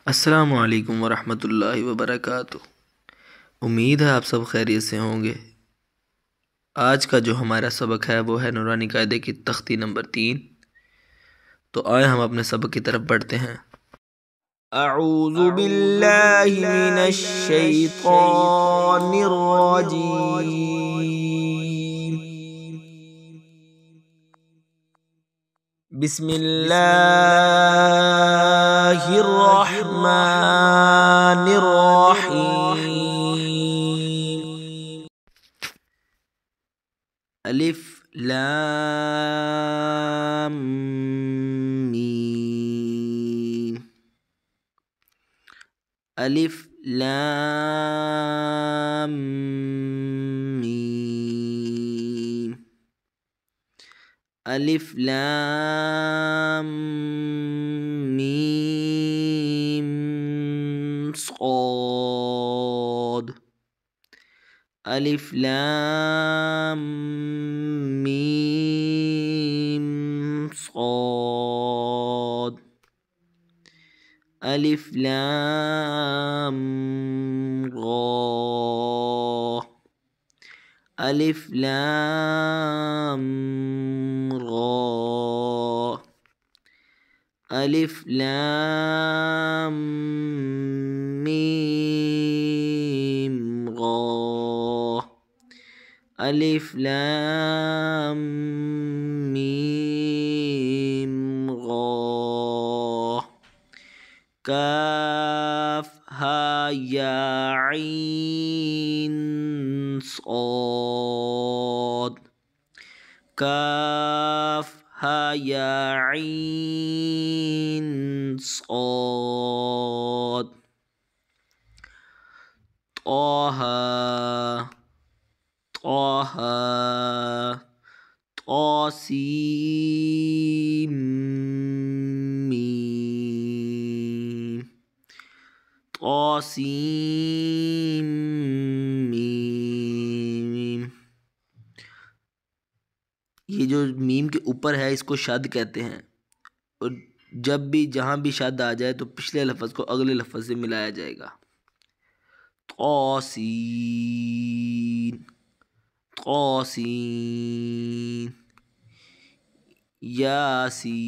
السلام علیکم ورحمۃ اللہ وبرکاتہ۔ امید ہے آپ سب خیریت سے ہوں گے۔ آج کا جو ہمارا سبق ہے وہ ہے نورانی قاعدے کی تختی نمبر 3۔ تو آئے ہم اپنے سبق کی طرف بڑھتے ہیں۔ اعوذ باللہ من الشیطان الرجیم، بسم اللہ الرحمن الرحیم۔ الف لام میم، الف لام میم، الف لام میم صاد، الف لام میم صاد، الف لام را، الف لام را، الف لام میم را، الف لام میم را، کاف ہا یا عین صاد، کاف ہا یا عین صاد، طہ طہ طاسیم میم، طاسیم میم۔ یہ جو میم کے اوپر ہے اس کو شد کہتے ہیں، اور جب بھی جہاں بھی شد آ جائے تو پچھلے لفظ کو اگلے لفظ سے ملایا جائے گا۔ طاسین طاسین، یاسین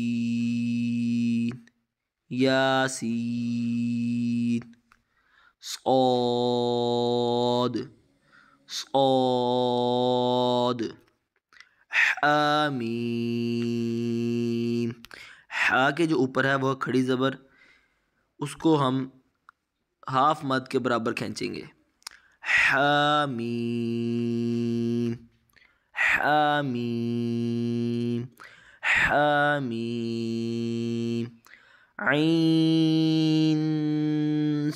یاسین، صاد صاد، حامیم۔ حا کے جو اوپر ہے وہ کھڑی زبر، اس کو ہم ہاف مد کے برابر کھینچیں گے۔ حامیم حامیم حامیم، عین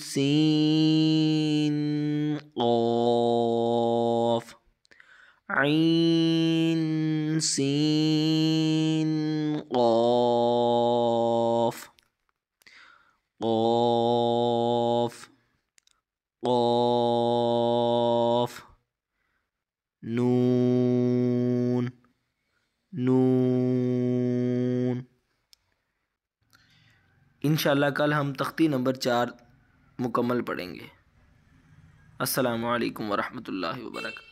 سین قاف، عین سین قاف، قاف قاف، نون نون۔ انشاءاللہ کل ہم تختی نمبر 4 مکمل پڑھیں گے۔ السلام علیکم ورحمۃ اللہ وبرکاتہ۔